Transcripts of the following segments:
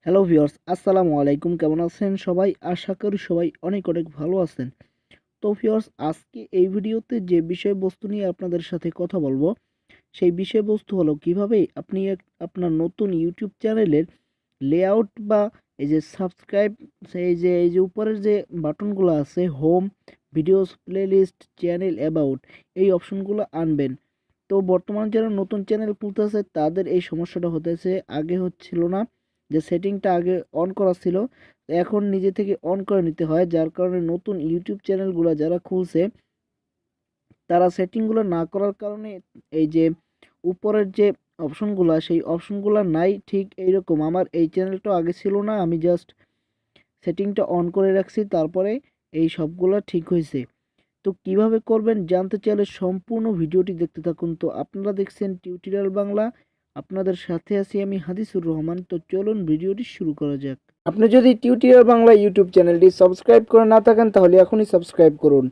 Hello viewers, আসসালামু আলাইকুম। কেমন আছেন সবাই? আশা করি সবাই অনেক অনেক ভালো আছেন। তো ভিউয়ার্স, আজকে এই ভিডিওতে যে বিষয়বস্তু নিয়ে আপনাদের সাথে কথা বলবো, সেই বিষয়বস্তু হলো কিভাবে আপনি আপনার নতুন ইউটিউব চ্যানেলের লেআউট বা এই যে সাবস্ক্রাইব, এই যে উপরের যে বাটনগুলো আছে, home, videos, playlist, channel about, এই অপশনগুলো আনবেন। তো বর্তমান যারা নতুন চ্যানেল খুলতেছে তাদের এই সমস্যাটা হতেছে, আগে হচ্ছিল না, যে সেটিংটা আগে অন করা ছিল, এখন নিজে থেকে অন করে নিতে হয়, যার কারণে নতুন ইউটিউব চ্যানেলগুলো যারা খুলছে তারা সেটিংগুলো না করার কারণে এই যে উপরের যে অপশনগুলো, সেই অপশনগুলো নাই। ঠিক এইরকম আমার এই চ্যানেলটা আগে ছিল না, আমি জাস্ট সেটিংটা অন করে রাখছি, তারপরে এই সবগুলো ঠিক হয়েছে। তো কিভাবে করবেন জানতে চাইলে সম্পূর্ণ ভিডিওটি দেখতে থাকুন। তো আপনারা দেখছেন টিউটোরিয়াল বাংলা, আপনাদের সাথে আছি আমি হাদিসুর রহমান। তো চলুন ভিডিওটি শুরু করা যাক। আপনি যদি টিউটোরিয়াল বাংলা ইউটিউব চ্যানেলটি সাবস্ক্রাইব করে না থাকেন তাহলে এখনই সাবস্ক্রাইব করুন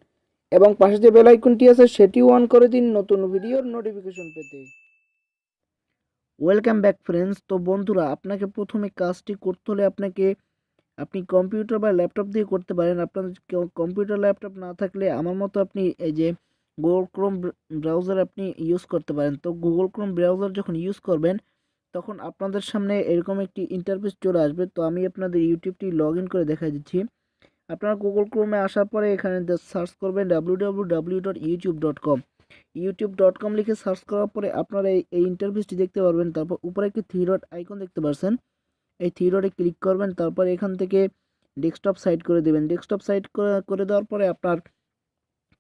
এবং পাশে যে বেল আইকনটি আছে সেটিও অন করে দিন নতুন ভিডিওর নোটিফিকেশন পেতে। Welcome back friends. তো বন্ধুরা, আপনাকে প্রথমে কাজটি করতে হলে আপনি কম্পিউটার বা ল্যাপটপ দিয়ে করতে পারেন। আপনার কম্পিউটার ল্যাপটপ না থাকলে আমার মতো আপনি এই যে গুগল ক্রোম ব্রাউজার আপনি ইউজ করতে পারেন। তো গুগল ক্রোম ব্রাউজার যখন ইউজ করবেন তখন আপনাদের সামনে এরকম একটি ইন্টারফেস চলে আসবে। তো আমি আপনাদের ইউটিউবটি লগ ইন করে দেখাই দিচ্ছি। আপনারা গুগল ক্রোমে আসার পরে এখানে সার্চ করবেন www.youtube.com। youtube.com লিখে সার্চ করার পরে আপনারা এই ইন্টারফেসটি দেখতে পারবেন। তারপর উপরে একটি থ্রি ডট আইকন দেখতে পাচ্ছেন, এই থ্রি ডটে ক্লিক করবেন। তারপর এখান থেকে ডেস্কটপ সাইড করে দেবেন। ডেস্কটপ সাইড করে দেওয়ার পরে আপনার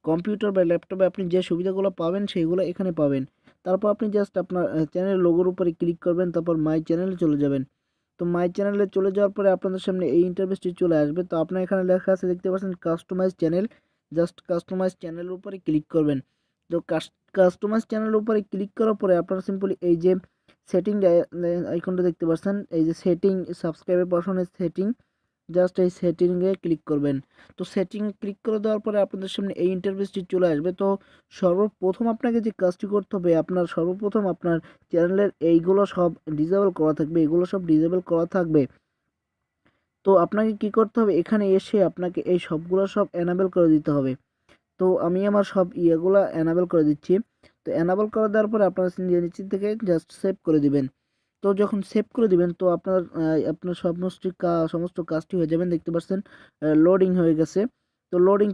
কম্পিউটার বা ল্যাপটপে আপনি যে সুবিধাগুলো পাবেন সেইগুলো এখানে পাবেন। তারপর আপনি জাস্ট আপনার চ্যানেল লোগোর উপরে ক্লিক করবেন, তারপর মাই চ্যানেলে চলে যাবেন। তো মাই চ্যানেলে চলে যাওয়ার পরে আপনাদের সামনে এই ইন্টারফেসটি চলে আসবে। তো আপনার এখানে লেখা আছে, দেখতে পাচ্ছেন কাস্টমাইজ চ্যানেল, জাস্ট কাস্টমাইজ চ্যানেলের উপরে ক্লিক করবেন। তো কাস্টমাইজ চ্যানেলের উপরে ক্লিক করার পরে আপনারা সিম্পলি এই যে সেটিং আইকনটা দেখতে পাচ্ছেন, এই যে সেটিং, সাবস্ক্রাইবের পশনের সেটিং, জাস্ট এই সেটিংয়ে ক্লিক করবেন। তো সেটিং ক্লিক করে দেওয়ার পরে আপনাদের সামনে এই ইন্টারফেসটি চলে আসবে। তো সর্বপ্রথম আপনাকে যে কাজটি করতে হবে, আপনার সর্বপ্রথম আপনার চ্যানেলের এইগুলো সব ডিসেবল করা থাকবে, এগুলো সব ডিসেবল করা থাকবে। তো আপনাকে কি করতে হবে, এখানে এসে আপনাকে এই সবগুলো সব এনাবেল করে দিতে হবে। তো আমি আমার সব ইয়েগুলো এনাবেল করে দিচ্ছি। তো এনাবেল করে দেওয়ার পরে আপনারা নিচে থেকে জাস্ট সেভ করে দিবেন। তো যখন সেভ করে দিবেন তো আপনার সমস্ত কাজটি হয়ে যাবেন। দেখতে পাচ্ছেন লোডিং হয়ে গেছে। তো লোডিং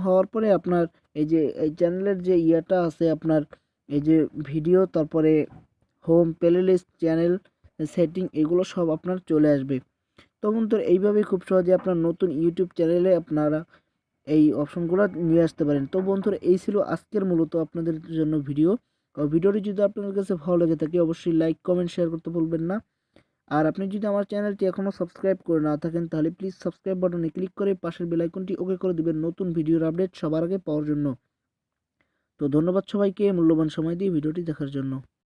হওয়ার পরে আপনার এই যে এই চ্যানেলের যে ইয়েটা আছে, আপনার এই যে ভিডিও, তারপরে হোম, প্লেলিস্ট, চ্যানেল সেটিং, এগুলো সব আপনার চলে আসবে। তো বন্ধুরা, এইভাবেই খুব সহজে আপনার নতুন ইউটিউব চ্যানেলে আপনারা এই অপশনগুলো নিয়ে আসতে পারেন। তো বন্ধুরা, এই ছিল আজকের মূলত আপনাদের জন্য ভিডিও। ভিডিওটি যদি আপনাদের কাছে ভালো লেগে থাকে অবশ্যই লাইক, কমেন্ট, শেয়ার করতে ভুলবেন না। আর আপনি যদি আমার চ্যানেলটি এখনও সাবস্ক্রাইব করে না থাকেন তাহলে প্লিজ সাবস্ক্রাইব বাটনে ক্লিক করে পাশের বেল আইকনটি ওকে করে দিবেন নতুন ভিডিওর আপডেট সবার আগে পাওয়ার জন্য। তো ধন্যবাদ সবাইকে মূল্যবান সময় দিয়ে ভিডিওটি দেখার জন্য।